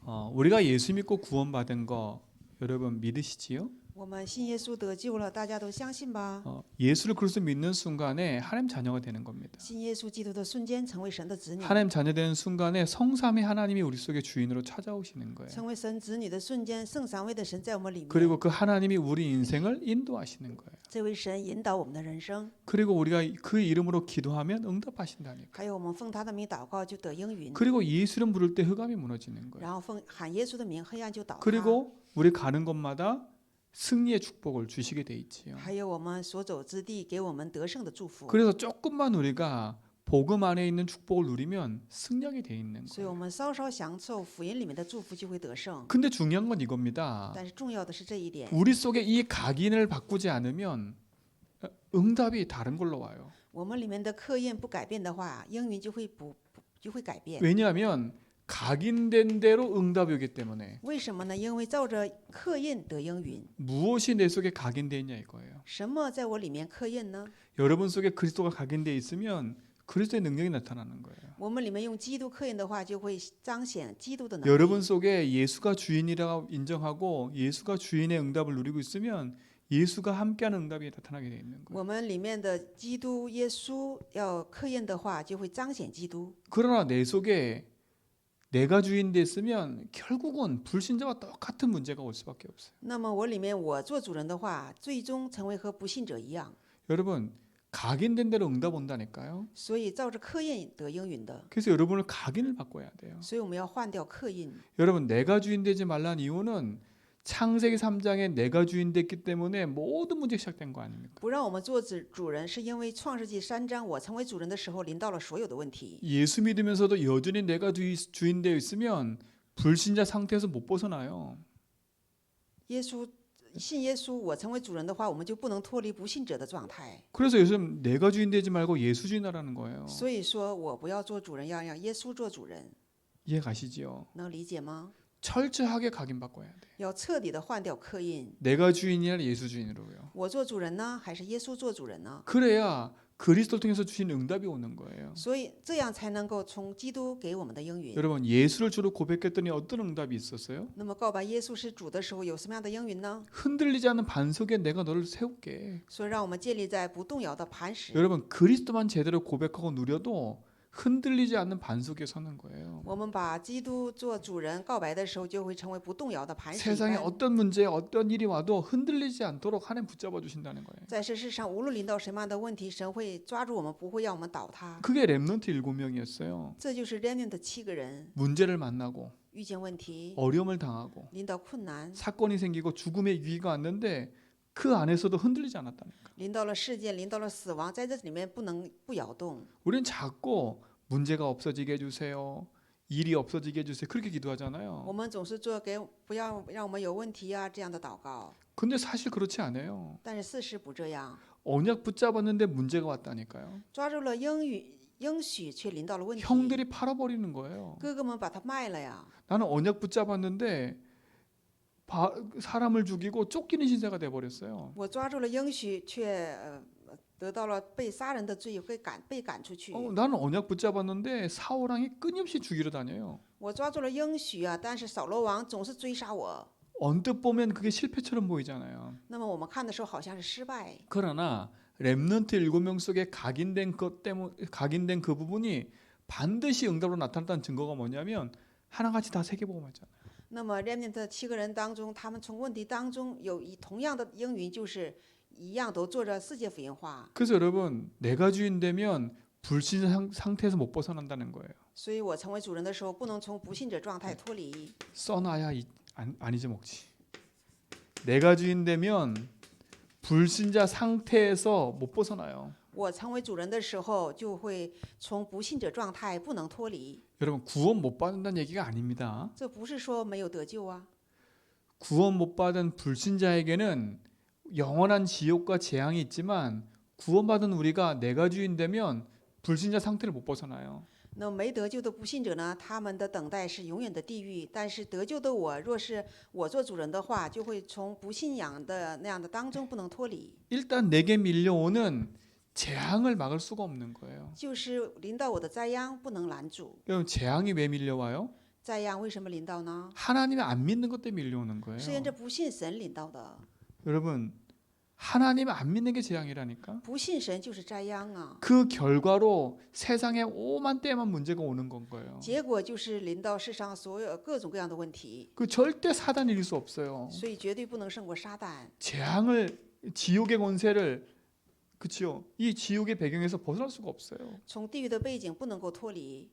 우리가 예수 믿고 구원받은 거 여러분 믿으시지요? 我们信耶稣得救了，大家都相信吧？ 예수를 그리스도 믿는 순간에 하나님 자녀가 되는 겁니다. 信耶稣基督的瞬间成为神的子女， 하나님 자녀 되는 순간에 성삼위 하나님이 우리 속에 주인으로 찾아오시는 거예요. 成为神子女的瞬间，圣三位的神在我们里面， 그리고 그 하나님이 우리 인생을 인도하시는 거예요. 这位神引导我们的人生， 그리고 우리가 그 이름으로 기도하면 응답하신다니까. 还有我们奉他的名祷告就得应允， 그리고 예수 이름 부를 때 흑암이 무너지는 거예요. 然后喊耶稣的名，黑暗就倒塌。 그리고 우리 가는 곳마다 승리의 축복을 주시게 돼 있지요. 还有我们所走之地给我们得胜的祝福， 그래서 조금만 우리가 복음 안에 있는 축복을 누리면 승리하게 돼 있는 所以我 거예요. 们稍稍享受福音里面的祝福就会得胜。 근데 중요한 건 이겁니다. 但是重要的是这一点， 우리 속에 이 각인을 바꾸지 않으면 응답이 다른 걸로 와요. 我们里面的刻印不改变的话，应允就会改变。 왜냐하면 각인된 대로 응답이 오기 때문에 为什么呢？因为照着刻印得应允。 무엇이 내 속에 각인되어 있냐 이거예요. 什么在我里面刻印呢？ 여러분 속에 그리스도가 각인되어 있으면 그리스도의 능력이 나타나는 거예요. 我们里面用基督刻印的话，就会彰显基督的能力。 여러분 속에 예수가 주인이라고 인정하고 예수가 주인의 응답을 누리고 있으면 예수가 함께하는 응답이 나타나게 되어 있는 거예요. 我们里面的基督耶稣要刻印的话，就会彰显基督。 그러나 내 속에 내가 주인 됐으면 결국은 불신자와 똑같은 문제가 올 수밖에 없어요. 那么我里面我做主人的话，最终成为和不信者一样。 여러분 각인된 대로 응답 온다니까요. 所以照着刻印得应允的， 그래서 여러분을 각인을 바꿔야 돼요. 所以我们要换掉刻印。 여러분 내가 주인 되지 말라는 이유는 창세기 3장에 내가 주인 됐기 때문에 모든 문제가 시작된 거 아닙니까? 不让我们做主人，是因为创世纪3章我成为主人的时候，临到了所有的问题。 예수 믿으면서도 여전히 내가 주인 되어 있으면 불신자 상태에서 못 벗어나요. 信耶稣，我成为主人的话，我们就不能脱离不信者的状态。 그래서 요즘 내가 주인 되지 말고 예수 주인하라는 거예요. 所以说我不要做主人，要让耶稣做主人， 이해 가시지요? 能理解吗？ 철저하게 각인바꿔야 돼. 要彻底的换掉刻印。 내가 주인이냐 예수 주인으로요. 我做主人呢，还是耶稣做主人呢？ 그래야 그리스도를 통해서 주신 응답이 오는 거예요. 所以这样才能够从基督给我们的应允。 여러분 예수를 주로 고백했더니 어떤 응답이 있었어요? 那么告白耶稣是主的时候，有什么样的应允呢？ 흔들리지 않는 반석에 내가 너를 세울게. 所以让我们建立在不动摇的磐石。 여러분 그리스도만 제대로 고백하고 누려도 흔들리지 않는 반석에 서는 거예요. 我们把基督做主人告白的时候，就会成为不动摇的磐石一 세상에 般。 어떤 문제, 어떤 일이 와도 흔들리지 않도록 하나님 붙잡아 주신다는 거예요. 在这世上，无论临到什么样的问题，神会抓住我们，不会让我们倒塌。 그게 렘넌트 7명이었어요. 这就是 remnant 的7个人 문제를 만나고 遇见问题， 어려움을 당하고 临到困难， 사건이 생기고 죽음의 위기가 왔는데 그 안에서도 흔들리지 않았다니까. 临到了事件，临到了死亡，在这里面不能不摇动。 우리는 자꾸 문제가 없어지게 해주세요. 일이 없어지게 해주세요. 그렇게 기도하잖아요. 我们总是做不要让我们有问题啊这样的祷告， 근데 사실 그렇지 않아요. 但是事实不这样， 언약 붙잡았는데 문제가 왔다니까요. 抓住了应许，却临到了问题。 형들이 팔아버리는 거예요. 哥哥们把他卖了呀， 나는 언약 붙잡았는데 사람을 죽이고 쫓기는 신세가 돼버렸어요. 我抓住了应许，却得到了被杀人的罪，被赶出去。 나는 언약 붙잡았는데 사울왕이 끊임없이 죽이러 다녀요. 我抓住了应许啊，但是扫罗王总是追杀我。 언뜻 보면 그게 실패처럼 보이잖아요. 那么我们看的时候好像是失败， 그러나 렘넌트 7명 속에 각인된 그 부분이 반드시 응답으로 나타났다는 증거가 뭐냐면 하나같이 다 세계복음화잖아요. 那么 remnant 7个人当中，他们从问题当中有同样的应允，就是一样都做着世界福音化。 그래서 여러분 내가 주인 되면 불신 상태에서 못 벗어난다는 거예요. 所以我成为主人的时候，不能从不信者状态脱离。 써놔야 아니지 먹지. 내가 주인 되면 불신자 상태에서 못 벗어나요. 我成为主人的时候，就会从不信者状态不能脱离。 여러분 구원 못 받는다는 얘기가 아닙니다. 这不是说没有得救啊， 구원 못 받은 불신자에게는 영원한 지옥과 재앙이 있지만 구원받은 우리가 내가 주인 되면 불신자 상태를 못 벗어나요. 那没得救的不信者呢，他们的等待是永远的地狱。但是得救的我，若是我做主人的话，就会从不信仰的那样的当中不能脱离。 일단 내게 밀려오는 재앙을 막을 수가 없는 거예요. 就是临到我的灾殃不能拦阻。 여러분 재앙이 왜 밀려와요? 灾殃为什么临到呢？ 하나님을 안 믿는 것 때문에 밀려오는 是因 거예요. 着不信神临到的。 여러분, 하나님을 안 믿는 게 재앙이라니까. 不信神就是灾殃啊， 그 결과로 세상에 오만 때만 문제가 오는 건 거예요. 结果就是临到世上所有各种各样的问题， 그 절대 사단이 이길 수 없어요. 所以绝对不能胜过撒旦。 재앙을 지옥의 권세를 그치요. 이 지옥의 배경에서 벗어날 수가 없어요. 从地狱的背景不能够脱离，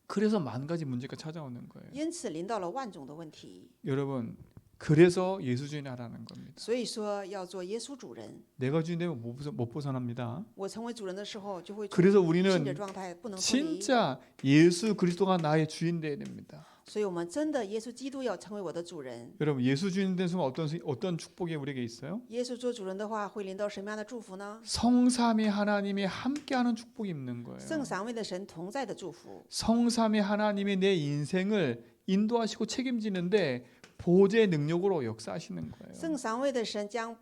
그래서 만 가지 문제가 찾아오는 거예요. 因此临到了万种的问题。 여러분, 그래서 예수 주인이 하라는 겁니다. 所以说要做耶稣主人。 내가 주인 되면 못 벗어납니다. 我成为主人的时候，就会从 그래서 信者 우리는 状态不能脱离。 진짜 예수 그리스도가 나의 주인 되어야 됩니다. 所以我们真的耶稣基督要成为我的主人。 여러분, 예수 주인 된 순간 어떤 축복이 우리에게 있어요? 耶稣做主人的话，会临到什么样的祝福呢？ 성삼위 하나님이 함께하는 축복이 있는 거예요. 圣三位的神同在的祝福。 성삼위 하나님이 내 인생을 인도하시고 책임지는데 보좌의 능력으로 역사하시는 거예요. 圣三位的神将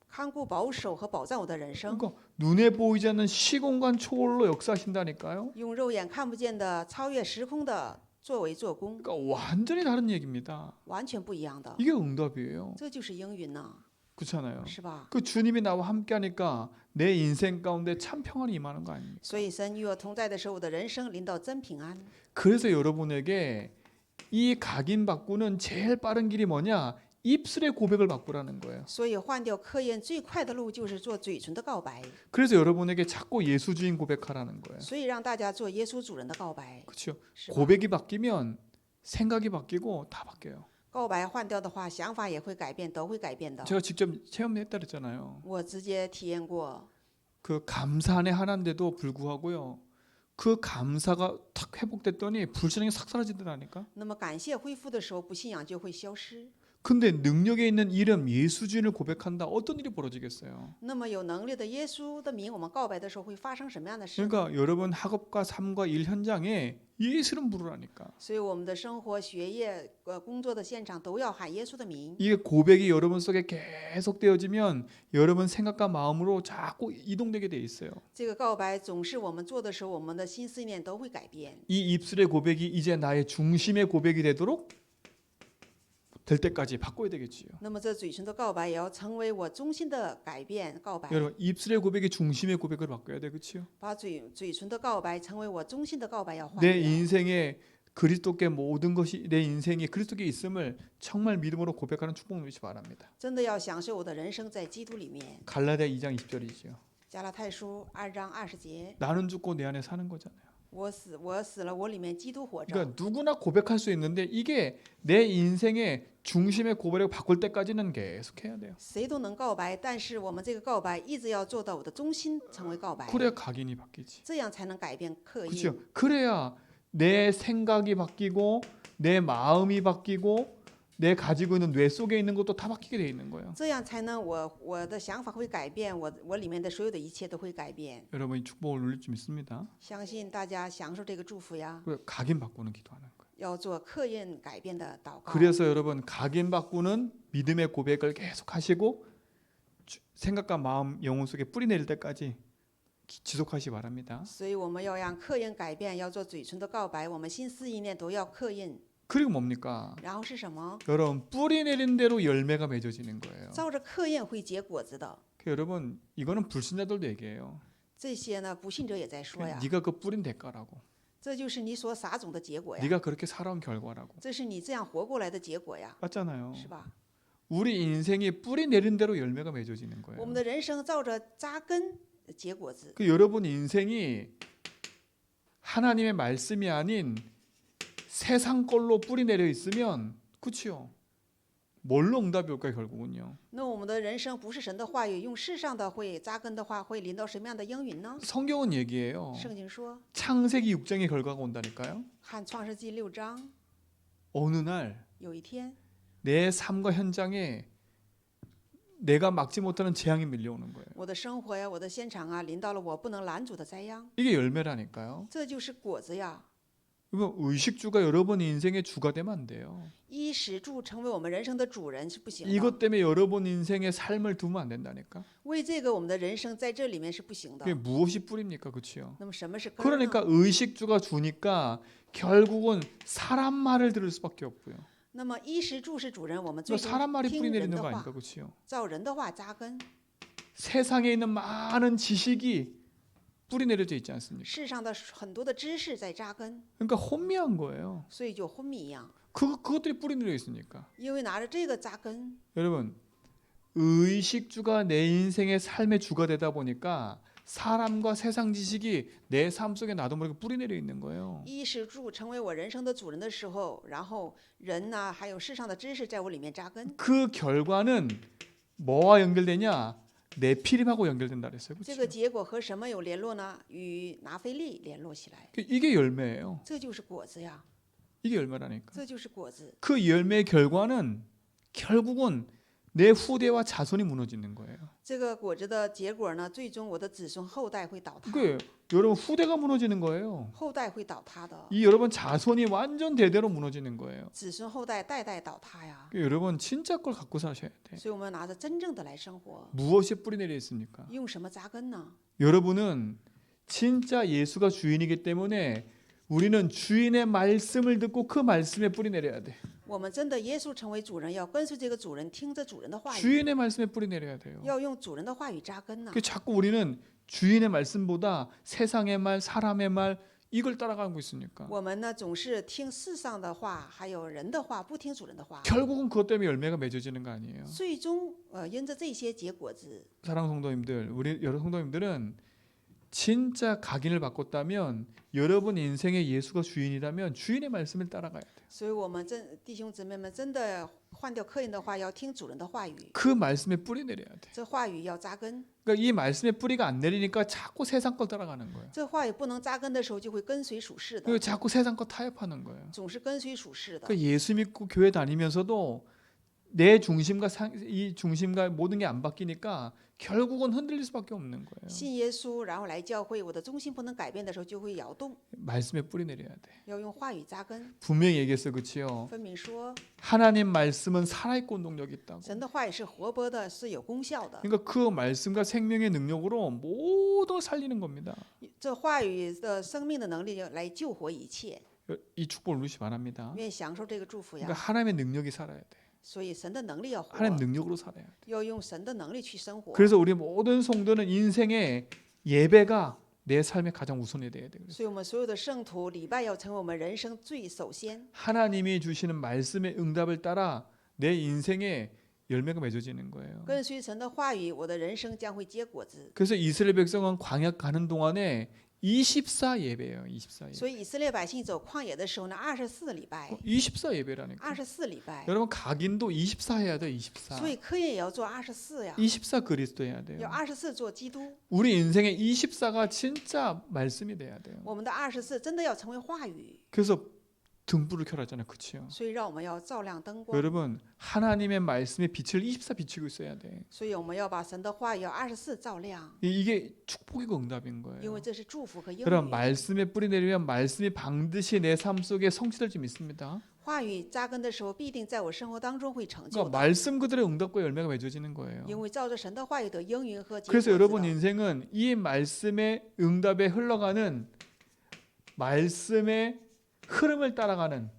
看顾、保守和保障我的人生， 그러니까 눈에 보이지 않는 시공간 초월로 역사하신다니까요. 用肉眼看不见的、超越时空的作为做工， 그러니까 완전히 다른 얘기입니다. 完全不一样的。 이게 응답이에요. 这就是应允呐， 그렇잖아요. 是吧？ 그 주님이 나와 함께하니까 내 인생 가운데 참 평안이 임하는 거 아닙니까? 所以神与我同在的时候，我的人生临到真平安。 그래서 여러분에게 이 각인 바꾸는 제일 빠른 길이 뭐냐? 입술의 고백을 바꾸라는 거예요. 所以换掉科研最快的路就是做嘴唇的告白， 그래서 여러분에게 자꾸 예수 주인 고백하라는 거예요. 所以让大家做耶稣主人的告白。 그렇죠? 是吧？ 고백이 바뀌면 생각이 바뀌고 다 바뀌어요. 告白换掉的话，想法也会改变，都会改变的。 제가 직접 체험했다 그랬잖아요. 我直接体验过， 그 감사 안에 하나인데도 불구하고요. 그 감사가 탁 회복됐더니 불신앙이 싹 사라지더라니까. 那么感谢恢复的时候，不信仰就会消失。 근데 능력에 있는 이름 예수 주인을 고백한다. 어떤 일이 벌어지겠어요? 那么有能力的耶稣的名，我们告白的时候会发生什么样的事呢？ 그러니까 여러분 학업과 삶과 일 현장에 예수 이름 부르라니까. 所以我们的生活、学业、工作的现场都要喊耶稣的名。 이게 고백이 여러분 속에 계속 되어지면 여러분 생각과 마음으로 자꾸 이동되게 돼 있어요. 这个告白总是我们做的时候，我们的心思意念都会改变。 이 입술의 고백이 이제 나의 중심의 고백이 되도록 될 때까지 바꿔야 되겠지요. 那么这嘴唇的告白也要成为我中心的改变告白， 여러분 입술의 고백이 중심의 고백을 바꿔야 돼, 그렇죠? 把嘴唇的告白成为我中心的告白要换 내 掉。 인생에 그리스도께 모든 것이 내 인생이 그리스도께 있음을 정말 믿음으로 고백하는 축복 누리시 바랍니다. 真的要享受我的人生在基督里面。 갈라디아 2장 20절이죠. 加拉太书2章20节， 나는 죽고 내 안에 사는 거잖아요. 我死了，我里面基督活着。 그러니까 누구나 고백할 수 있는데 이게 내 인생의 중심의 고백을 바꿀 때까지는 계속 해야 돼요. 谁都能告白，但是我们这个告白一直要做到我的中心成为告白， 그래야 각인이 바뀌지. 这样才能改变刻意。 그렇죠? 그래야 내 생각이 바뀌고 내 마음이 바뀌고 내 가지고 있는 뇌 속에 있는 것도 다 바뀌게 돼 있는 거예요. 这样才能我的想法会改变，我里面的所有的一切都会改变。 여러분 이 축복을 누릴 줄 믿습니다. 相信大家享受这个祝福呀， 그 각인 바꾸는 기도하는 거예요. 要做刻印改变的祷告。 그래서 여러분 각인 바꾸는 믿음의 고백을 계속 하시고 생각과 마음 영혼 속에 뿌리 내릴 때까지 지속하시 바랍니다. 所以我们要让刻印改变，要做嘴唇的告白，我们心思意念都要刻印。 그리고 뭡니까? 然后是什么？ 여러분 뿌리 내린 대로 열매가 맺어지는 거예요. 照着刻印会结果子的。 여러분 이거는 불신자들도 얘기해요. 这些呢，不信者也在说呀， 네가 그 뿌린 대가라고. 这就是你所撒种的结果呀， 네가 그렇게 살아온 결과라고. 这是你这样活过来的结果呀， 맞잖아요. 是吧？ 우리 인생이 뿌리 내린 대로 열매가 맺어지는 我 거예요. 们的人生照着扎根结果子。 그 여러분 인생이 하나님의 말씀이 아닌 세상 걸로 뿌리 내려 있으면 그치요? 뭘로 응답이 올까요 결국은요? 那我们的人生不是神的话语，用世上的会扎根的话，会临到什么样的应允呢？ 성경은 얘기해요. 圣经说， 창세기 6장의 결과가 온다니까요. 看创世纪6章， 어느 날 有一天， 내 삶과 현장에 내가 막지 못하는 재앙이 밀려오는 거예요. 我的生活呀，我的现场啊，临到了我不能拦阻的灾殃， 이게 열매라니까요. 这就是果子呀。 그러면 의식주가 여러분 인생의 주가 되면 안 돼요. 衣食住成为我们人生的主人是不行的。 이것 때문에 여러분 인생의 삶을 두면 안 된다니까. 为这个我们的人生在这里面是不行的 그게 。 무엇이 뿌립니까, 그렇죠? 那么什么是根儿呢？ 그러니까 의식주가 주니까 결국은 사람 말을 들을 수밖에 없고요. 那么衣食住是主人，我们最 그러니까 终 사람 말이 听 뿌리 人 내리는 的 거 话 아닙니까, 그렇죠? 照人的话扎根。 세상에 있는 많은 지식이 뿌리 내려져 있지 않습니까? 世上的很多的知识在扎根， 그러니까 혼미한 거예요. 所以就昏迷一样。 그것들이 뿌리 내려 있으니까. 因为拿着这个扎根， 여러분, 의식주가 내 인생의 삶의 주가 되다 보니까 사람과 세상 지식이 내 삶 속에 나도 모르게 뿌리 내려 있는 거예요. 衣食住成为我人生的主人的时候，然后人呐、还有世上的知识在我里面扎根。 그 결과는 뭐와 연결되냐? 네피림하고 연결된다 그랬어요. 这 그렇죠? 个结果和什么有联络呢？与拿非利联络起来， 이게 열매예요. 这就是果子呀， 이게 열매라니까. 这就是果子。 그 열매의 결과는 결국은 내 후대와 자손이 무너지는 거예요. 这个果子的结果呢，最终我的子孙后代会倒塌， 그 여러분 후대가 무너지는 거예요. 后代会倒塌的， 이 여러분 자손이 완전 대대로 무너지는 거예요. 子孙后代代代倒塌呀。 여러분 진짜 걸 갖고 사셔야 돼. 所以我们拿着真正的来生活， 무엇이 뿌리 내려 있습니까? 用什么扎根呢？ 여러분은 진짜 예수가 주인이기 때문에 우리는 주인의 말씀을 듣고 그 말씀에 뿌리 내려야 돼. 我们真的耶稣成为主人，要跟随这个主人，听着主人的话语， 주인의 말씀에 뿌리 내려야 돼요. 要用主人的话语扎根呢。 그 자꾸 우리는 주인의 말씀보다 세상의 말, 사람의 말 이걸 따라가고 있으니까 我们呢总是听世上的话，还有人的话，不听主人的话， 결국은 그것 때문에 열매가 맺어지는 거 아니에요. 最终因着这些结果子。 사랑하는 성도님들, 우리 여러 성도님들은 진짜 각인을 바꿨다면 여러분 인생의 예수가 주인이라면 주인의 말씀을 따라가야 돼요. 所以，我们弟兄姊妹们真的换掉刻印的话，要听主人的话语， 그 말씀에 뿌리 내려야 돼. 这话语要扎根。 그러니까 이 말씀에 뿌리가 안 내리니까 자꾸 세상 걸 따라가는 거예요. 这话语不能扎根的时候，就会跟随属世的， 그리고 자꾸 세상 거 타협하는 거예요. 总是跟随属世的。 그러니까 예수 믿고 교회 다니면서도 내 중심과 이 중심과 모든 게 안 바뀌니까 결국은 흔들릴 수밖에 없는 거예요. 信耶稣，然后来教会，我的中心不能改变的时候，就会摇动。 말씀에 뿌리 내려야 돼. 要用话语扎根。 분명히 얘기했어, 그렇지요? 分明说， 하나님 말씀은 살아있고 운동력이 있다고. 神的话语是活泼的，是有功效的。 그러니까 그 말씀과 생명의 능력으로 모든 걸 살리는 겁니다. 这话语的生命的能力来救活一切， 이 축복을 누리시 바랍니다. 愿意享受这个祝福 그러니까 呀。 하나님의 능력이 살아야 돼. 所以神的能力要活， 하나님 능력으로 살아야 돼. 要用神的能力去生活。 그래서 우리 모든 성도는 인생의 예배가 내 삶의 가장 우선이 돼야 돼요. 所以我们所有的圣徒礼拜要成为我们人生最首先。 하나님이 주시는 말씀의 응답을 따라 내 인생에 열매가 맺어지는 거예요. 跟随神的话语，我的人生将会结果子。 그래서 이스라엘 백성은 광야 가는 동안에 24 예배예요. 24 예배. 所以以色列百姓走旷野的时候呢，24礼拜， 24 예배라니까. 24礼拜。 여러분 각인도 24 해야 돼. 24. 所以科研也要做24呀， 24 그리스도 해야 돼요. 要24做基督。 우리 인생의 24가 진짜 말씀이 돼야 돼요. 我们的24真的要成为话语， 그래서 등불을 켜라잖아요. 그렇죠? 所以让我们要照亮灯光。 여러분 하나님의 말씀의 빛을 24 비추고 있어야 돼. 所以我们要把神的话语要24照亮， 이게 축복이고 응답인 因 거예요. 为这是祝福和应 그럼 允。 말씀에 뿌리 내리면 말씀이 반드시 내 삶 속에 성취될 줄 믿습니다. 话语扎根的时候，必定在我生活当中会成就 그러니까 的， 말씀 그대로 응답과 열매가 맺어지는 거예요. 因为照着神的话语得应允和结果 그래서 子 여러분 的。 인생은 이 말씀의 응답에 흘러가는 말씀의 흐름을 따라가는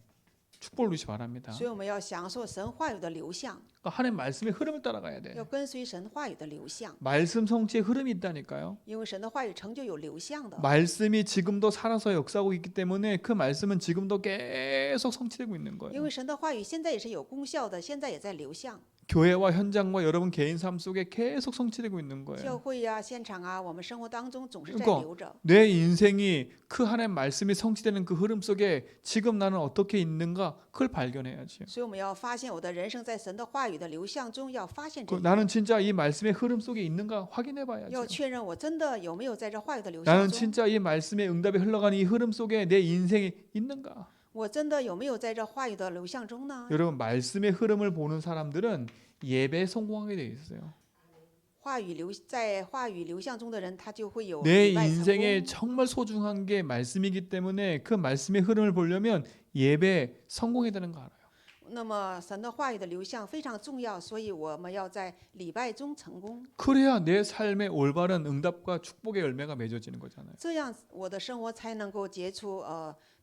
축복을 누리시 바랍니다. 所以我们要享受神话语的流向， 그러니까 하나님 말씀의 흐름을 따라가야 돼. 要跟随神话语的流向， 말씀 성취의 흐름이 있다니까요. 因为神的话语成就有流向的。 말씀이 지금도 살아서 역사하고 있기 때문에 그 말씀은 지금도 계속 성취되고 있는 因 거예요. 为神的话语现在也是有功效的，现在也在流向。 교회와 현장과 여러분 개인 삶 속에 계속 성취되고 있는 教 거예요. 会呀、现场啊，我们生活当中总是在 그러니까 流着。 내 인생이 그 하나님 말씀이 성취되는 그 흐름 속에 지금 나는 어떻게 있는가 그걸 발견해야지. 所以我们要发现我的人生在神的话语的流向中，要发现这 그 一 나는 진짜 이 말씀의 흐름 속에 있는가 확인해 要 봐야지. 确认我真的有没有在这话语的流向 나는 中， 진짜 이 말씀의 응답에 흘러가는 이 흐름 속에 내 인생이 있는가. 我真的有没有在这话语的流向中呢？ 여러분 말씀의 흐름을 보는 사람들은 예배에 성공하게 돼 있어요. 在话语流向中的人，他就会有 내 礼拜成 인생에 功。 정말 소중한 게 말씀이기 때문에 그 말씀의 흐름을 보려면 예배 성공해야 되는 거 알아요. 那么神的话语的流向非常重要，所以我们要在礼拜中成功， 그래야 내 삶의 올바른 응답과 축복의 열매가 맺어지는 거잖아요. 这样我的生活才能够结出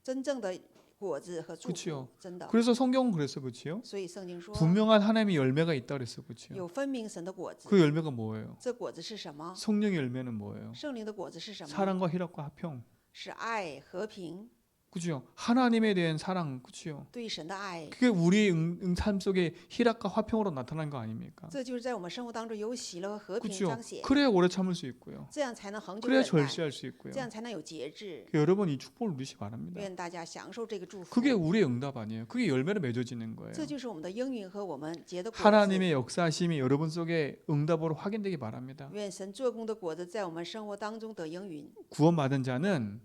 真正的果子和祝 그렇죠. 福。真的， 그래서 성경은 그랬어, 그렇지요? 所以圣经说 분명한 하나님의 열매가 있다 그랬어, 그렇지요? 有分明神的果子。 그 열매가 뭐예요? 这果子是什么？ 성령의 열매는 뭐예요? 圣灵的果子是什么？ 사랑과 희락과 화평, 是爱、和平， 그렇죠? 하나님에 대한 사랑, 그렇죠? 对神的爱。 그게 우리 삶 속에 희락과 화평으로 나타난 거 아닙니까? 这就是在我们生活当中有喜乐和和平 그렇죠? 彰显， 그래야 오래 참을 수 있고요. 这样才能恒久 그래야 忍耐， 절제할 수 있고요. 这样才能有节制。 여러분 이 축복을 누리시 바랍니다. 愿大家享受这个祝福。 그게 우리의 응답 아니에요. 그게 열매로 맺어지는 거예요. 这就是我们的应允和我们结的果子。 하나님의 역사심이 여러분 속에 응답으로 확인되기 바랍니다. 愿神做工的果子在我们生活当中得应允。 구원받은 자는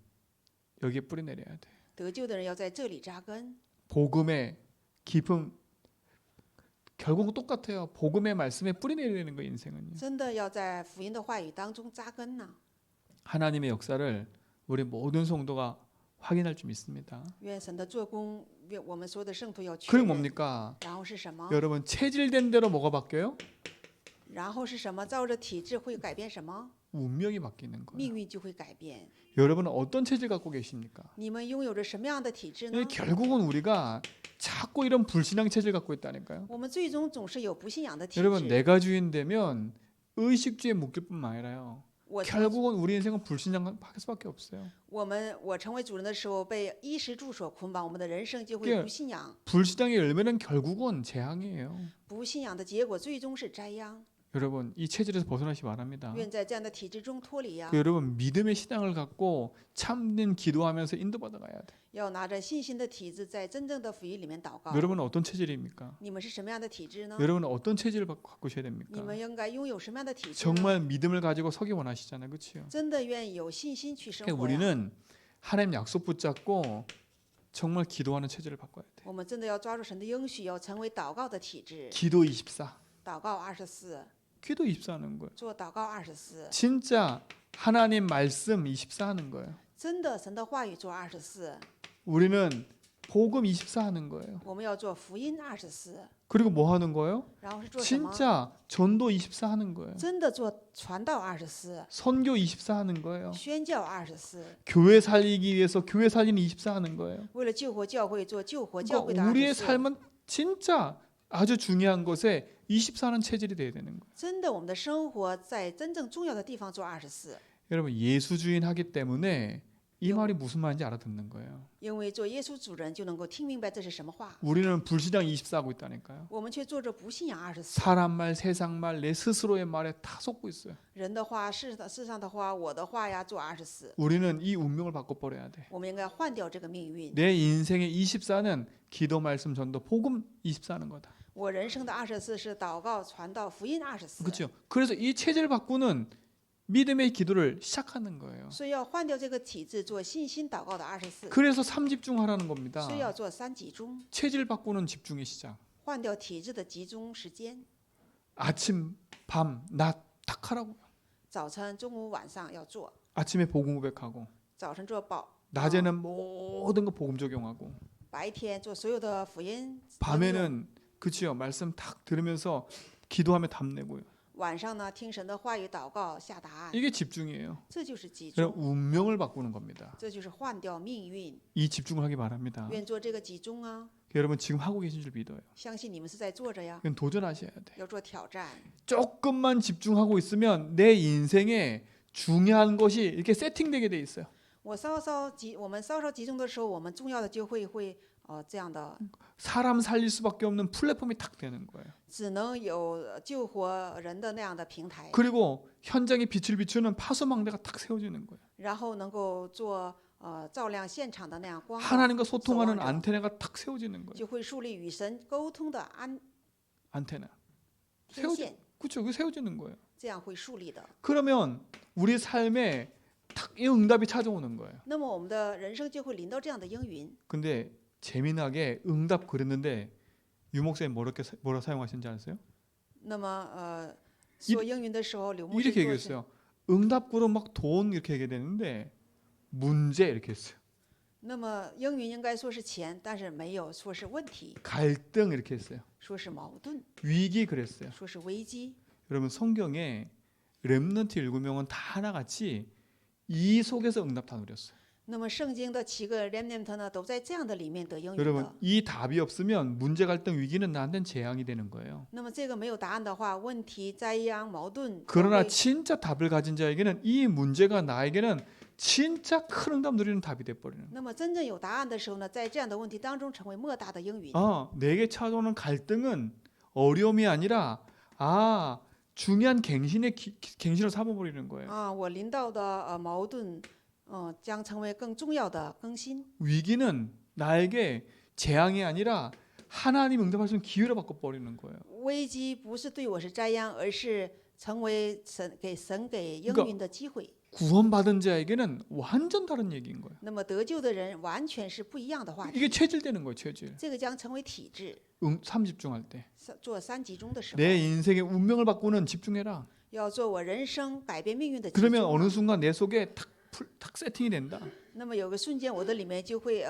여기에 뿌리 내려야 돼. 得救的人要在这里扎根。 복음의 깊은 결국은 똑같아요. 복음의 말씀에 뿌리 내리는 거 인생은요. 真的要在福音的话语当中扎根呢。 하나님의 역사를 우리 모든 성도가 확인할 줄 믿습니다. 愿神的做工，愿我们所有的圣徒要确 그게 认。 뭡니까? 然后是什么？ 여러분 체질된 대로 뭐가 바뀌어요? 然后是什么？照着体质会改变什么？ 운명이 바뀌는 거예요. 命运就会改变。 여러분은 어떤 체질 갖고 계십니까? 你们拥有着什么样的体质呢？ 결국은 우리가 자꾸 이런 불신앙 체질 갖고 있다니까요. 我们最终总是有不信仰的体 여러분 质。 내가 주인 되면 의식주에 묶일 뿐만 아니라요. 我成 결국은 우리 인생은 불신앙 할 수밖에 없어요. 我成为主人的时候，被衣食住所捆绑，我们的人生就 그게 会不信仰。 불신앙의 열매는 결국은 재앙이에요. 不信仰的结果最终是灾殃。 여러분 이 체질에서 벗어나시 바랍니다. 愿在这样的体制中脱离啊！ 여러분 믿음의 신앙을 갖고 참된 기도하면서 인도받아 가야 돼. 要拿着信心的体质，在真正的福音里面祷告。 여러분은 어떤 체질입니까? 你们是什么样的体质呢？ 여러분은 어떤 체질을 갖고 계셔야 你 됩니까? 们应该拥有什么样的体质呢？ 정말 믿음을 가지고 서기 원하시잖아요. 그렇죠? 真的愿意有信心去生 그러니까 活呀。 우리는 하나님 약속 붙잡고 정말 기도하는 체질을 바꿔야 돼. 我们真的要抓住神的应许，要成为祷告的体质。 기도 24. 祷告24， 기도 24 하는 거예요. 做祷告24。 진짜 하나님 말씀 24 하는 거예요. 真的，神的话语做24， 우리는 복음 24 하는 거예요. 我们要做福音24， 그리고 뭐 하는 거예요? 然后是做什么？ 진짜 전도 24 하는 거예요. 真的做传道24， 선교 24 하는 거예요. 宣教24， 교회 살리기 위해서 교회 살리는 24 하는 거예요. 为了救活教会做救活教会的 그러니까 우리의 24。 삶은 진짜 아주 중요한 것에 24는 체질이 돼야 되는 거예요. 真的，我们的生活在真正重要的地方做24， 여러분 예수주인 하기 때문에 이 말이 무슨 말인지 알아듣는 거예요. 因为做耶稣主人就能够听明白这是什么话。 우리는 불신앙 24 하고 있다니까요. 我们却做着不信仰24， 사람 말, 세상 말, 내 스스로의 말에 다 속고 있어요. 人的话、世上的话、我的话呀，做24。 우리는 이 운명을 바꿔버려야 돼. 我们应该换掉这个命运。 내 인생의 24는 기도, 말씀, 전도, 복음 24 하는 거다. 我人生的24是祷告、传道、福音24。 그렇죠? 그래서 이 체질 바꾸는 믿음의 기도를 시작하는 거예요. 所以要换掉这个体制，做信心祷告的24。 그래서 3집중하라는 겁니다. 所以要做3集中， 체질 바꾸는 집중의 시작. 换掉体制的集中时间。 아침, 밤, 낮 딱 하라고요. 早晨、中午、晚上要做。 아침에 복음 고백하고 早晨做报， 낮에는 모든 거 복음 적용하고 白天做所有的福音。 밤에는 그치요 말씀 탁 들으면서 기도하며 답내고요. 晚上呢，听神的话语祷告，下答案。 이게 집중이에요. 这就是集 그럼 中， 운명을 바꾸는 겁니다. 这就是换掉命运。 이 집중을 하기 바랍니다. 愿做这个集中啊！ 여러분 지금 하고 계신 줄 믿어요. 相信你们是在做着呀， 이건 도전하셔야 돼. 要做挑战。 조금만 집중하고 있으면 내 인생에 중요한 것이 이렇게 세팅되게 돼 있어요. 我们稍稍集中的时候，我们重要的就会这样的， 사람 살릴 수밖에 없는 플랫폼이 탁 되는 거예요. 只能有救活人的那样的平台， 그리고 현장에 빛을 비추는 파수망대가 탁 세워지는 거예요. 然后能够做照亮现场的那样光照， 하나님과 소통하는 소망이죠. 안테나가 탁 세워지는 거예요. 就会树立与神沟通的안테나. 天线， 그렇죠. 그 세워지는 거예요. 这样会树立的。 그러면 우리 삶에 탁 이 응답이 찾아오는 거예요. 那么我们的人生就会临到这样的应允。 근데 재미나게 응답 그랬는데 유 목사님 뭐라 사용하신지 아세요? 那么说英语的时候，柳牧师 이렇게 做是 얘기했어요. 응답구로 막 돈 이렇게 얘기되는데 문제 이렇게 했어요. 那么英语应该说是钱，但是没有说是问题， 갈등 이렇게 했어요. 说是矛盾， 위기 그랬어요. 说是危机。 여러분 성경에 렘넌트 7명은 다 하나같이 이 속에서 응답 다 누렸어요. 那么圣经的7个 remnant 呢，都在这样的里面得应允 여러분 的。 이 답이 없으면 문제 갈등 위기는 나한테는 재앙이 되는 거예요. 那么这个没有答案的话，问题、灾殃、矛盾都 그러나 会 진짜 답을 가진 자에게는 이 문제가 나에게는 진짜 큰 응답 누리는 답이 돼 버리는. 那么真正有答案的时候呢，在这样的问题当中成为莫大的应允。 내게 찾아오는 갈등은 어려움이 아니라 중요한 갱신으로 삼아버리는 거예요. 啊，我临到的矛盾，将成为更重要的更新。 위기는 나에게 재앙이 아니라 하나님 응답할 수 있는 기회로 바꿔버리는 거예요. 危机不是对我是灾殃，而是成为神给应允的机会。 구원받은 자에게는 완전 다른 얘기인 거예요. 那么得救的人完全是不一样的话题， 이게 체질되는 거예요, 체질. 这个将成为体制。 3집중할 때. 做3集中的时候， 내 인생의 운명을 바꾸는 집중해라. 要做我人生改变命运的集 그러면 中 어느 啊。 순간 내 속에 탁 세팅이 된다. 那么有个瞬间，我的里面就会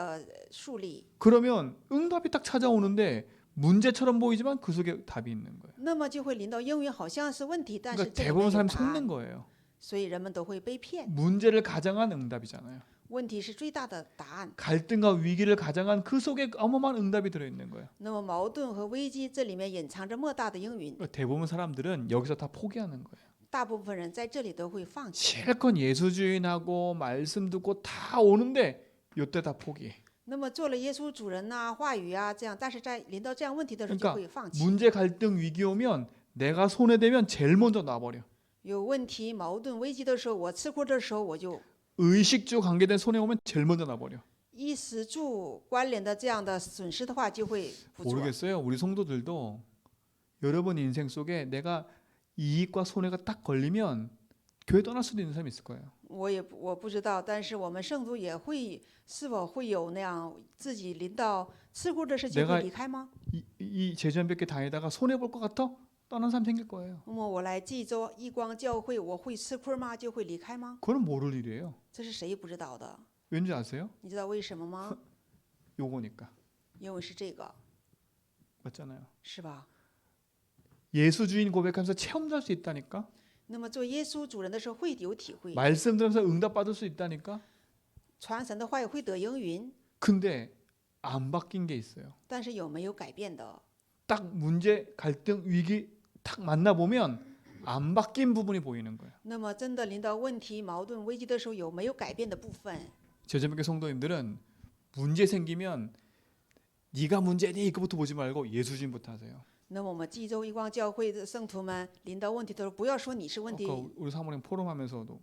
树立。 그러면 응답이 딱 찾아오는데 문제처럼 보이지만 그 속에 답이 있는 거예요. 那么就会临到应允，好像是问题，但是 그러니까 这里面 대부분 有 사람이 答 속는 案， 거예요. 所以人们都会被骗。 문제를 가장한 응답이잖아요. 问题是最大的答案。 갈등과 위기를 가장한 그 속에 어마어마한 응답이 들어있는 거예요. 那么矛盾和危机这里面隐藏着莫大的应允， 대부분 사람들은 여기서 다 포기하는 거예요. 大部分人在这里都会放弃。 실컷 예수주의하고 말씀 듣고 다 오는데 이때 다 포기. 那么做了耶稣主人呐、话语啊这样，但是在临到这样问题的时候就 그러니까 会放弃。 문제 갈등 위기 오면 내가 손에 대면 제일 먼저 놔버려. 有问题、矛盾、危机的时候，我吃亏的时候，我就 의식주 관계된 손에 오면 제일 먼저 놔버려. 衣食住关联的这样的损失的话，就会不做。 모르겠어요. 우리 성도들도 여러분 인생 속에 내가 이익과 손해가 딱 걸리면 교회 떠날 수도 있는 사람이 있을 거예요. 我不知道，但是我们圣徒也会是否会有那样自己临到吃亏的事情 내가 会离开吗？ 이 제주한백교 다니다가 손해 볼 것 같아? 떠난 사람 생길 거예요. 那么我来济州义光教会，我会吃亏吗？就会离开吗？ 그건 모를 일이에요. 这是谁不知道的？ 왠지 아세요? 你知道为什么吗？ 요거니까. 因为是这个， 맞잖아요. 是吧？ 예수 주인 고백하면서 체험할 수 있다니까. 那么做耶稣主人的时候会有体会， 말씀 들으면서 응답 받을 수 있다니까. 传神的话语会得应允， 근데 안 바뀐 게 있어요. 但是有没有改变的？ 딱 문제, 갈등, 위기 딱 만나 보면 안 바뀐 부분이 보이는 거예요. 那么真的临到问题、矛盾、危机的时候，有没有改变的部分？ 제주한백교 성도님들은 문제 생기면 네가 문제니 이거부터 보지 말고 예수 주인부터 하세요. 那么我们济州义光教会的圣徒们临到问题的时候，不要说你是问题。 아까 우리 사모님 포럼하면서도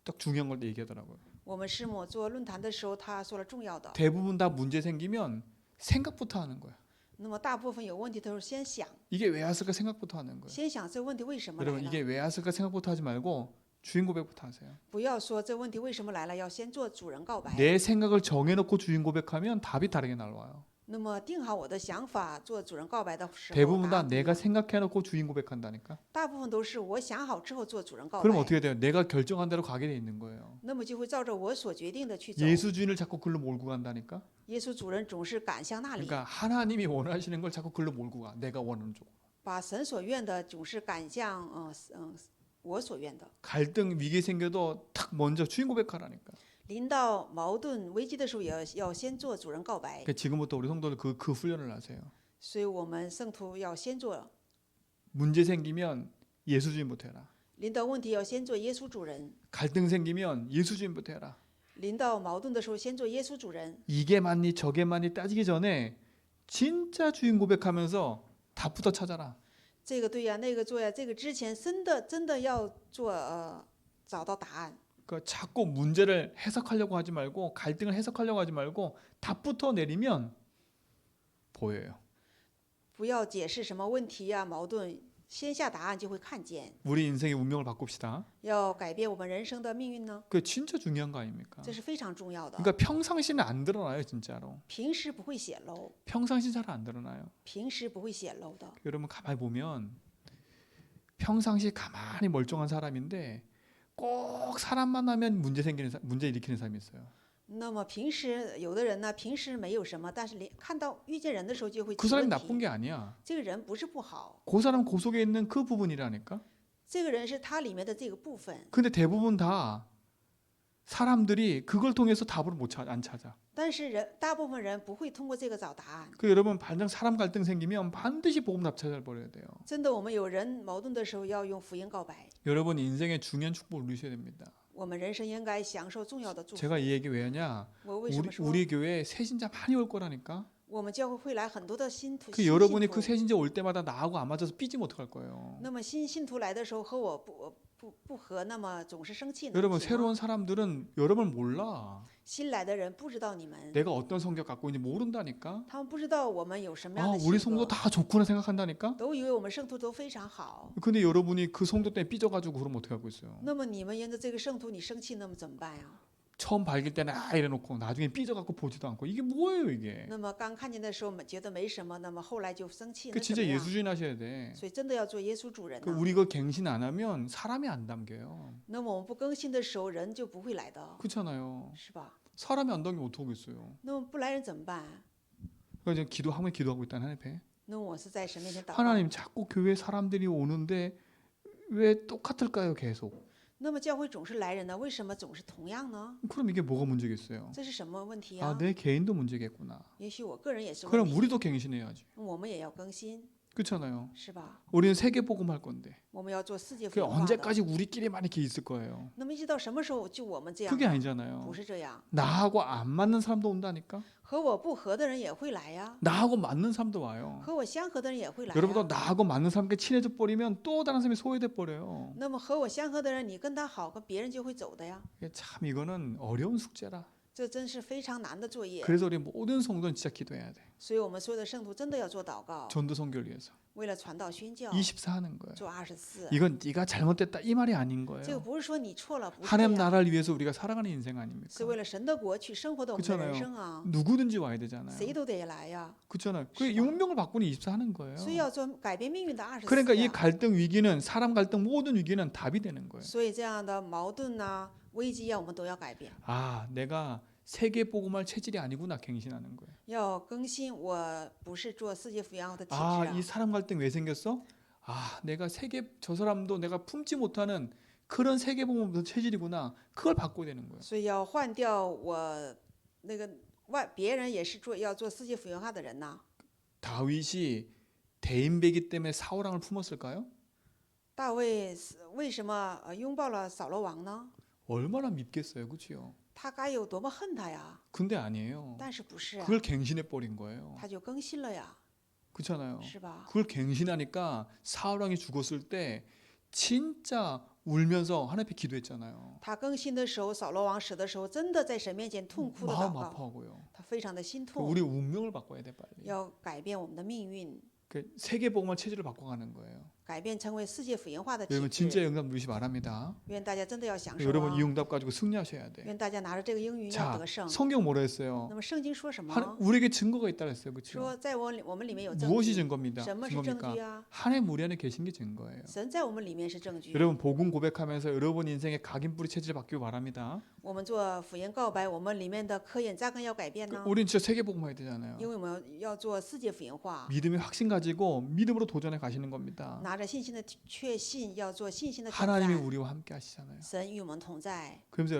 딱 중요한 걸 얘기하더라고요. 我们师母做论坛的时候，他说了重要的。 대부분 다 문제 생기면 생각부터 하는 거야. 那么大部分有问题的时候，先想， 이게 왜 왔을까 생각부터 하는 거예요. 先想这问题为什么来 여러분 了， 이게 왜 왔을까 생각부터 하지 말고 주인 고백부터 하세요. 不要说这问题为什么来了，要先做主人告白。 내 생각을 정해놓고 주인 고백하면 답이 다르게 나와요. 那么定好我的想法，做主人告白的时候， 대부분 答 다 案不一 내가 样 생각해놓고 주인 고백한다니까. 大部分都是我想好之后做主人告 그럼 白， 어떻게 돼요? 내가 결정한 대로 가게 돼 있는 거예요. 那么就会照着我所决定的去走。 예수 주인을 자꾸 글로 몰고 간다니까. 耶稣主人总是赶向那里， 그러니까 하나님이 원하시는 걸 자꾸 글로 몰고 가. 내가 원하는 쪽. 把神所愿的总是赶向我所愿的。 갈등 위기 생겨도 탁 먼저 주인 고백하라니까. 临到矛盾危机的时候，也要先做主人告白。 그러니까 지금부터 우리 성도들 그 훈련을 하세요. 所以我们圣徒要先做， 문제 생기면 예수 주인부터 해라. 临到问题要先做耶稣主人， 갈등 생기면 예수 주인부터 해라. 临到矛盾的时候先做耶稣主人。 이게 맞니 저게 맞니 따지기 전에 진짜 주인 고백하면서 답부터 찾아라. 这个对呀，那个做呀，这个之前真的要做找到答案。 그러니까 자꾸 문제를 해석하려고 하지 말고 갈등을 해석하려고 하지 말고 답부터 내리면 보여요. 不要解释什么问题呀、矛盾，先下答案就会看见。 우리 인생의 운명을 바꿉시다. 要改变我们人生的命运呢， 그게 진짜 중요한 거 아닙니까? 这是非常重要的。 그러니까 평상시는 안 드러나요, 진짜로. 平时不会显露， 평상시 잘 안 드러나요. 平时不会显露的。 여러분 가만히 보면 평상시 가만히 멀쩡한 사람인데 꼭 사람 만나면 문제 일으키는 사람이 있어요. 那么平时有的人呢，平时没有什么，但是看到遇见人的时候就会 그 起 사람이 问 나쁜 题。 게 아니야. 这个人不是不好， 그 사람 그 속에 있는 그 부분이라니까. 这个人是他里面的这个部分。 근데 대부분 다 사람들이 그걸 통해서 답을 안 찾아. 但是大部分人不会通过这个找答案。 그 여러분 반장 사람 갈등 생기면 반드시 복음답 찾아버려야 돼요. 真的，我们有人矛盾的时候要用福音告白。 여러분 인생의 중요한 축복을 누리셔야 됩니다. 我们人生应该享受重要的祝福。 제가 이 얘기 왜 하냐? 我为什么说 우리 교회에 새신자 많이 올 거라니까. 我们教会会来很多的新徒？ 그 여러분이 그 새신자 올 때마다 나하고 안 맞아서 삐지면 어떡할 거예요? 那么新信徒来的时候和我不合，那么总是生气呢？ 여러분 是吗 새로운 사람들은 여러분을 몰라. 新来的人不知道你们， 내가 어떤 성격 갖고 있는지 모른다니까. 他们不知道我们有什么 아, 样的 우리 性 성도 格， 다 좋구나 생각한다니까. 都以为我们圣徒都非常好。 근데 여러분이 그 성도 때문에 삐져가지고 그러면 어떻게 하고 있어요? 那么你们因着这个圣徒你生气，那么怎么办呀？ 처음 밝힐 때는 이래놓고 나중에 삐져갖고 보지도 않고 이게 뭐예요 이게? 那么刚看见的时候觉得没什么，那么后来就生气， 그 那怎 진짜 么样？ 예수주의 하셔야 돼. 所以真的要做耶稣主人 그 呢。 우리 그 갱신 안 하면 사람이 안 담겨요. 那么我们不更新的时候，人就不会来的， 그렇잖아요. 是吧？ 사람이 안 담기면 어떻게 하겠어요? 那么不来人怎么办？ 그러니까 지금 기도하고 있다는 하나님 앞에 那么我是在神面前祷告。 하나님 자꾸 교회 사람들이 오는데 왜 똑같을까요 계속? 那么教会总是来人呢，为什么总是同样呢？ 그럼 이게 뭐가 문제겠어요? 这是什么问题 아, 啊？ 내 개인도 문제겠구나. 也许我个人也是问 그럼 题， 우리도 갱신해야지. 我们也要更新， 그렇잖아요. 是吧？ 우리는 세계 복음 할 건데. 我们要做世界福 그 音化的。 언제까지 우리끼리만 이렇게 있을 거예요? 那么一直到什么时候就我们这样 그게 呢？ 아니잖아요. 不是这样， 나하고 안 맞는 사람도 온다니까. 和我不合的人也会来呀， 나하고 맞는 사람도 와요. 和我相合的人也会来 여러분도 呀。 나하고 맞는 사람께 친해져 버리면 또 다른 사람이 소외돼 버려요. 那么和我相合的人，你跟他好，跟别人就会走的呀。 이게 참 이거는 어려운 숙제라. 这真是非常难的作业。 그래서 우리 모든 성도는 진짜 기도해야 돼. 所以我们所有的圣徒真的要做祷告， 전도 선교를 위해서. 为了传道宣教， 24 하는 거예요. 做24。 이건 네가 잘못됐다 이 말이 아닌 这个 거예요. 不是说你错了，不是这 하나님 样， 나라를 위해서 우리가 살아가는 인생 아닙니까? 是为了神的国去生活的我们的人生啊， 누구든지 와야 되잖아요. 谁都得来呀。 그렇잖아요. 그 시바. 운명을 바꾸는 24 하는 거예요. 所以要做改变命运的24。 그러니까 이 갈등 위기는 사람 갈등 모든 위기는 답이 되는 거예요. 所以这样的矛盾呐、危机呀，我们都要改变， 아, 내가 세계 복음할 체질이 아니구나 갱신하는 거예요. 要更新。我不是做世界福音的体质 아, 啊 이 ， 사람 갈등 왜 생겼어? 아, 내가 세계 저 사람도 내가 품지 못하는 그런 세계 복음 체질이구나. 그걸 바꿔야 되는 거예요. 所以要换掉我那个别人也是要做世界福音化的人呐、 다윗이 대인배기 때문에 사울왕을 품었을까요? 大卫为什么拥抱了扫罗王呢？ 얼마나 밉겠어요, 그렇죠? 他该有多么恨他呀？ 근데 아니에요. 但是不是啊， 그걸 갱신해 버린 거예요. 他就更新了呀， 그렇잖아요. 是吧？ 그걸 갱신하니까 사울왕이 죽었을 때 진짜 울면서 하나님 앞에 기도했잖아요. 他更新的时候，扫罗王死的时候，真的在神面前痛哭的 마음 祷告， 아파하고요. 他非常的心 그 痛， 우리 운명을 바꿔야 돼 빨리. 要改变我们的命运， 그 세계 복음화 체질을 바꿔가는 거예요. 改变成为世界福音化的体 여러분 진짜 质。 응답 누리시 바랍니다. 愿大家真的要享受 여러분 啊 이 ！ 응답 가지고 승리하셔야 돼. 愿大家拿着这个应允要 자, 得胜。 성경 뭐라 했어요? 那么圣经说什么？ 우리에게 증거가 있다 그랬어요. 그렇죠? 说在我们里面有证 무엇이 据。 증거입니다. 什么是证据 증거입니까? 啊？ 하나님 우리 안에 계신 게 증거예요. 神在我们里面是证据。 여러분 복음 고백하면서 여러분 인생의 각인뿌리 체질 바뀌고 바랍니다. 我们做福音告白，我们里面的科研扎根要改变呢， 우린 진짜 세계 복음 해야 되잖아요. 因为我们要做世界福音化， 믿음의 확신 가지고 믿음으로 도전해 가시는 겁니다. 拿着信心的确信，要做信心的挑 하나님이 战。 우리와 함께 하시잖아요. 神与我们同在， 그러면서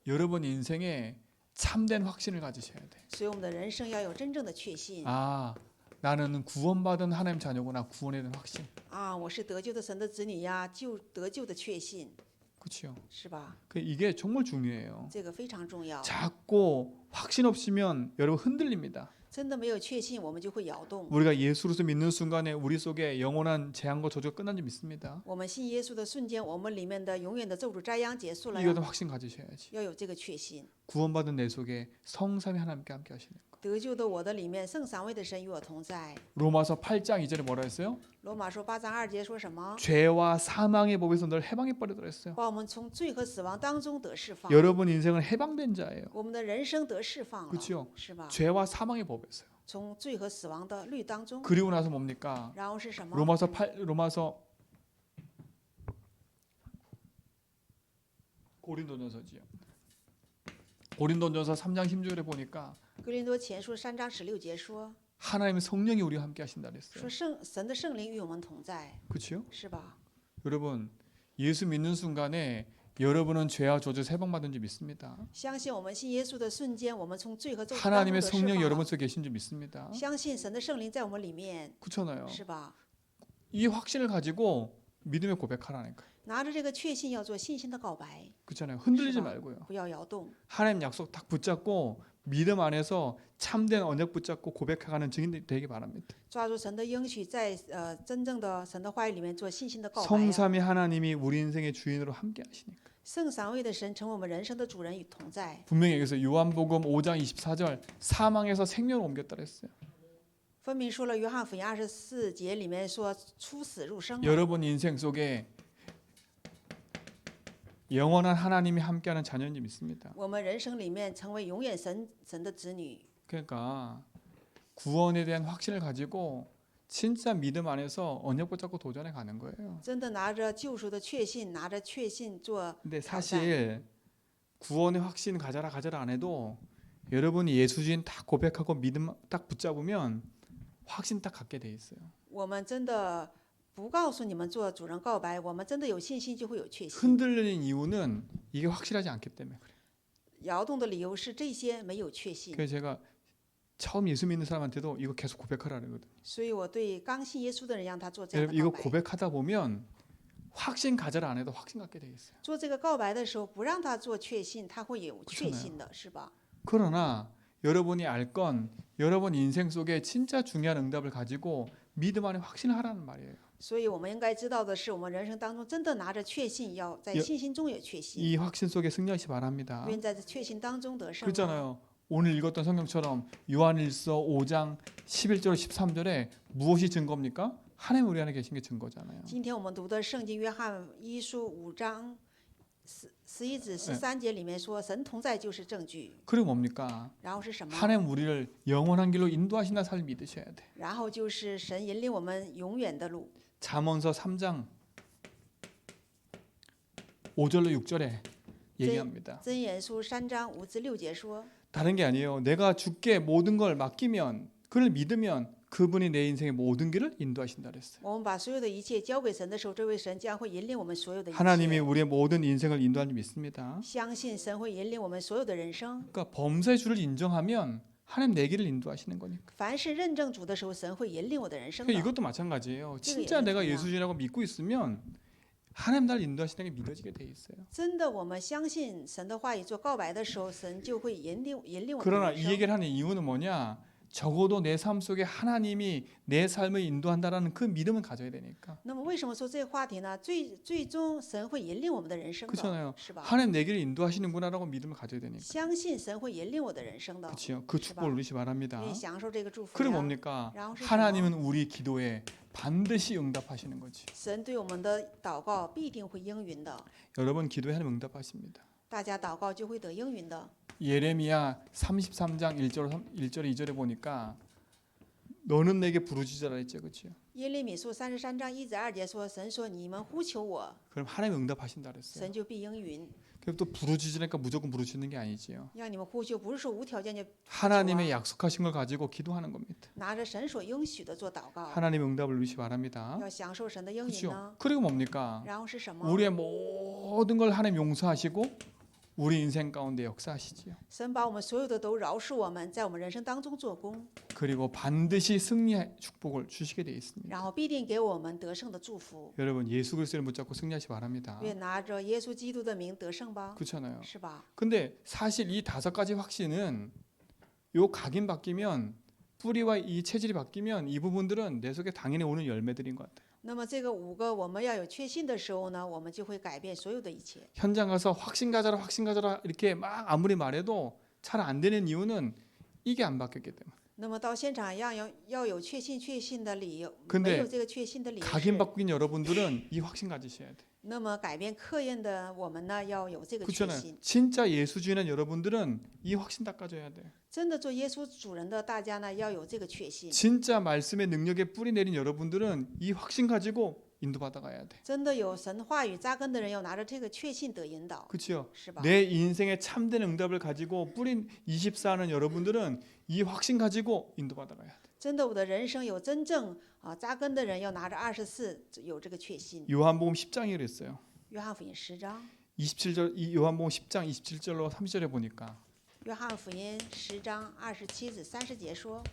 여러분 인생에 참된 확신을 가지셔야 돼. 所以我们的人生要有真正的确信 아, 나는 구원받은 하나님 자녀구나. 구원에 대한 확신. 啊！我是得救的神的子女呀，得救的确信， 그렇죠. 是吧？ 이게 정말 중요해요. 这个非常重要。 자꾸 확신 없으면 여러분 흔들립니다. 真的没有确信，我们就会摇动。 우리가 예수로서 믿는 순간에 우리 속에 영원한 재앙과 저주가 끝난 줄 믿습니다. 我们信耶稣的瞬间，我们里面的永远的咒诅灾殃结束了 이거는 呀， 확신 가지셔야지. 要有这个确信。 구원받은 내 속에 성삼위 하나님께 함께 하시는 거. 得救的我的里面，圣三位的神与我同在。 로마서 8장 2절에 뭐라 했어요? 罗马书8章2节说什么？ 죄와 사망의 법에서 널 해방해 버리더라 했어요. 把我们从罪和死亡当中得释放， 여러분 인생은 해방된 자예요. 我们的人生得释放了， 그렇죠? 是吧？ 죄와 사망의 법에서요. 从罪和死亡的律当中， 그리고 나서 뭡니까? 然后是什么？ 로마서 고린도전서지요. 고린도전서 3장 16절에 보니까 哥林多前书3章16节说， 하나님의 성령이 우리와 함께 하신다 그랬어요. 说神的圣灵与我们同在， 그렇죠? 是吧？ 여러분 예수 믿는 순간에 여러분은 죄와 저주 세방받은 줄 믿습니다. 相信我们信耶稣的瞬间，我们从罪和咒诅当中 하나님의 得释 성령이 放 여러분 了。 속에 계신 줄 믿습니다. 相信神的圣灵在我们里面， 그렇잖아요. 是吧？ 이 확신을 가지고 믿음의 고백하라니까요. 拿着这个确信要做信心的告白， 그렇잖아요. 흔들리지 是吧？ 말고요. 不要摇动， 하나님 약속 딱 붙잡고 믿음 안에서 참된 언약 붙잡고 고백해가는 증인들이 되기 바랍니다. 抓住神的应许，在真正的神的话语里面做信心的告白啊。 성삼위 하나님이 우리 인생의 주인으로 함께 하시니까. 圣三位的神成为我们人生的主人与同在。 분명히 여기서 요한복음 5장 24절 사망에서 생명을 옮겼다 그랬어요. 分明说了约翰福音24节里面说出死入生啊。 여러분 인생 속에 영원한 하나님이 함께하는 자녀인지 믿습니다. 我们人生里面成为永远神的子女， 그러니까 구원에 대한 확신을 가지고 진짜 믿음 안에서 언약 붙잡고 도전해 가는 거예요. 真的拿着救赎的确信，拿着确信做 근데 挑战。 사실 구원의 확신 가져라 안 해도 여러분이 예수 주인 딱 고백하고 믿음 딱 붙잡으면 확신 딱 갖게 돼 있어요. 我们真的不告诉你们做主人告白，我们真的有信心就会有确信。 흔들리는 이유는 이게 확실하지 않기 때문에 그래요. 摇动的理由是这些没有确信， 그래서 제가 처음 예수 믿는 사람한테도 이거 계속 고백하라 그러거든요. 所以我对刚信耶稣的人让他做这样 여러분 的 이거 告白。 고백하다 보면 확신 가져라 안 해도 확신 갖게 돼 있어요. 做这个告白的时候，不让他做确信，他会有确 그렇잖아요 信的，是吧？ 그러나 여러분이 알 건 여러분 인생 속에 진짜 중요한 응답을 가지고 믿음 안에 확신을 하라는 말이에요. 所以我们应该知道的是，我们人生当中真的拿着确信，要在 여- 信心中有确信， 이 확신 속에 승리하시 바랍니다. 愿在这确信当中得胜啊。 그렇잖아요. 오늘 읽었던 성경처럼 요한일서 5장 11절 13절에 무엇이 증거입니까? 하나님 우리 안에 계신 게 증거잖아요. 今天我们读的圣经约翰一书5章11至13节里面说，神同在就是证据。 그리고 뭡니까? 然后是什么？ 하나님 우리를 영원한 길로 인도하신다는 사실 믿으셔야 돼. 然后就是神引领我们永远的路。 잠언서 3장 5절로 6절에 얘기합니다. 箴言书3章5至6节说， 다른 게 아니에요. 내가 주께 모든 걸 맡기면 그를 믿으면 그분이 내 인생의 모든 길을 인도하신다 그랬어요. 我们把所有的一切交给神的时候，这位神将会引领我们所有的一 하나님이 切。 우리의 모든 인생을 인도하는 줄 믿습니다. 相信神会引领我们所有的人生。 그러니까 범사의 주를 인정하면 하나님 내 길을 인도하시는 거니까. 凡是认证主的时候，神会引领我的人生的。 그러니까 이것도 마찬가지예요. 그게 진짜 내가 예수님이야. 예수님이라고 믿고 있으면 하나님 날 인도하시는 게 믿어지게 돼 있어요. 真的，我们相信神的话语做告白的时候，神就会引领我们的 그러나 人 이 生。 얘기를 하는 이유는 뭐냐? 적어도 내 삶 속에 하나님이 내 삶을 인도한다라는 그 믿음을 가져야 되니까. 那么为什么说这个话题呢？最终神会引领我们的人生 그렇잖아요. 的，是吧？ 하나님 내 길을 인도하시는구나라고 믿음을 가져야 되니까. 相信神会引领我的人生的， 그렇죠. 그 축복을 누리시 바랍니다. 愿意享受这个祝福 그럼 呀。 뭡니까?然后是什么？ 하나님은 우리 기도에 반드시 응답하시는 거지. 神对我们的祷告必定会应允的， 여러분 기도에 하나님 응답하십니다. 大家祷告就会得应允的。 예레미야 33장 1절 2절에 보니까 너는 내게 부르짖으라 했죠. 그렇죠? 耶利米书33章1至2节说，神说你们呼求我， 그럼 하나님 응답하신다 그랬어요. 神就必应允。 그럼 또 부르짖으니까 무조건 부르짖는 게 아니지요. 让你们呼求，不是说无条件就 하나님의 약속하신 걸 가지고 기도하는 겁니다. 拿着神所应许的做祷告， 하나님의 응답을 누리시 바랍니다. 要享受神的应允 그렇죠? 呢。 그리고 뭡니까? 然后是什么？ 우리의 모든 걸 하나님 용서하시고 우리 인생 가운데 역사하시지요. 神把我们所有的都饶恕我们，在我们人生当中做工， 그리고 반드시 승리의 축복을 주시게 돼 있습니다. 然后必定给我们得胜的祝福。 여러분 예수 그리스도를 붙잡고 승리하시 바랍니다. 愿拿着耶稣基督的名得胜吧， 그렇잖아요. 是吧？ 근데 사실 이 5가지 확신은 요 각인 바뀌면 뿌리와 이 체질이 바뀌면 이 부분들은 내 속에 당연히 오는 열매들인 것 같아요. 那么这个5个我们要有确信的时候呢，我们就会改变所有的一切。 현장 가서 확신 가져라 이렇게 막 아무리 말해도 잘 안 되는 이유는 이게 안 바뀌었기 때문에. 那么到现场要有确信的理由， 근데 没有这个确信的理由 각인 是， 바뀐 여러분들은 이 확신 가지셔야 돼. 那么改变刻印的我们呢，要有这个确 그렇잖아요. 信。 진짜 예수 주인은 여러분들은 이 확신 다 가져야 돼. 真的做耶稣主人的大家呢，要有这个确信。 진짜 말씀의 능력에 뿌리 내린 여러분들은 이 확신 가지고 인도받아 가야 돼. 真的有神话语扎根的人，要拿着这个确信得引导， 그렇죠? 是吧？ 내 인생의 참된 응답을 가지고 뿌린 24하는 여러분들은 이 확신 가지고 인도받아 가야 돼. 真的，我的人生有真正扎根的人，要拿着24有这个确信。 요한복음 10장이 그랬어요. 约翰福音10章， 27절 이 요한복음 10장 27절로 30절에 보니까 约翰福音10章27至30节说，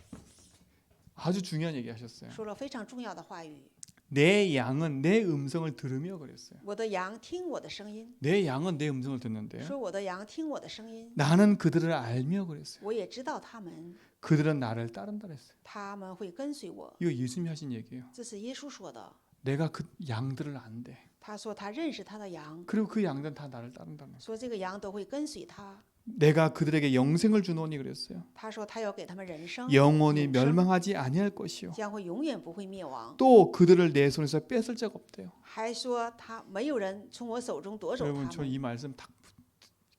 아주 중요한 얘기 하셨어요. 说了非常重要的话语。 내 양은 내 음성을 들으며 그랬어요. 我的羊听我的声音， 내 양은 내 음성을 듣는데요. 说我的羊听我的声音， 나는 그들을 알며 그랬어요. 我也知道他们， 그들은 나를 따른다 그랬어요. 他们会跟随我。 이거 예수님이 하신 얘기예요. 这是耶稣说的。 내가 그 양들을 안대. 他说他认识他的羊， 그리고 그 양들은 다 나를 따른다는 거예요. 说这个羊都会跟随他。 내가 그들에게 영생을 주노니 그랬어요. 他说他要给他们人生， 영원히 永生 멸망하지 아니할 것이요. 将会永远不会灭亡。 또 그들을 내 손에서 뺏을 자가 없대요. 还说他没有人从我手中夺走 여러분 他 저 们。 이 말씀 딱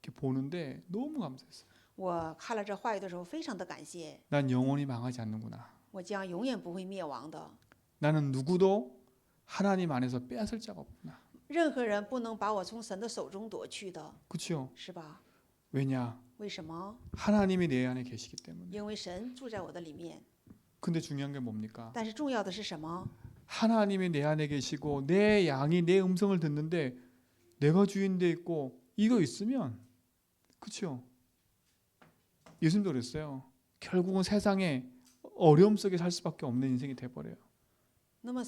이렇게 보는데 너무 감사했어요. 我看了这话语的时候，非常的感谢。 난 영원히 망하지 않는구나. 我将永远不会灭亡的， 나는 누구도 하나님 안에서 빼앗을 자가 없구나. 任何人不能把我从神的手中夺去的， 그렇죠? 是吧？ 왜냐? 为什么？ 하나님이 내 안에 계시기 때문에. 因为神住在我的里面。 근데 중요한 게 뭡니까? 但是重要的是什么？ 하나님이 내 안에 계시고 내 양이 내 음성을 듣는데 내가 주인 돼 있고 이거 있으면 그렇죠? 예수님도 그랬어요. 결국은 세상에 어려움 속에 살 수밖에 없는 인생이 돼 버려요. 那么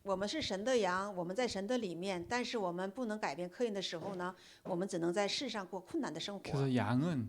我们是神的羊，我们在神的里面，但是我们不能改变客人的时候呢，我们只能在世上过困难的生活。 그래서 양은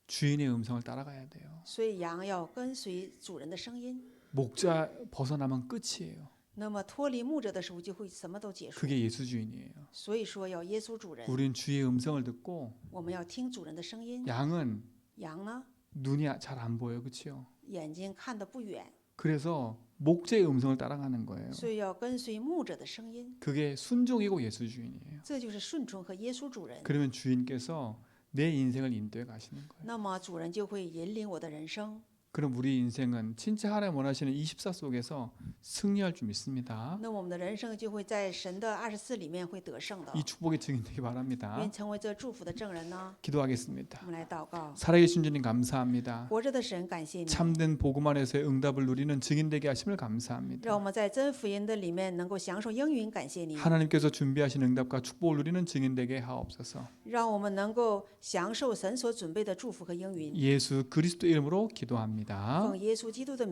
주인의 음성을 따라가야 돼요. 所以羊要跟随主人的声音。 목자 벗어나면 끝이에요. 那么脱离牧者的时候，就会什么都结束。 그게 예수 주인이에요. 所以说要耶稣主人， 우린 주의 음성을 듣고 我们要听主人的声音。 양은 羊呢， 눈이 잘 안 보여요. 그렇죠? 眼睛看得不远， 그래서 목자의 음성을 따라가는 거예요. 所以要跟随牧者的声音。 그게 순종이고 예수 주인이에요. 这就是顺从和耶稣主人。 그러면 주인께서 내 인생을 인도해 가시는 거예요. 那么主人就会引领我的人生。 그럼 우리 인생은 진짜 하나님 원하시는 24 속에서 승리할 줄 믿습니다. 那我们的人生就会在神的24里面会得胜的。 이 축복의 증인되기 바랍니다. 愿成为这祝福的证人呢。 기도하겠습니다. 我们来祷告。 살아계신 주님 감사합니다. 活着的神，感谢你， 참된 복음 안에서의 응답을 누리는 증인되게 하심을 감사합니다. 让我们在真福音的里面能够享受应允。感谢你， 하나님께서 준비하신 응답과 축복을 누리는 증인되게 하옵소서. 让我们能够享受神所准备的祝福和应允。 예수 그리스도 이름으로 기도합니다. 奉耶稣基督的名。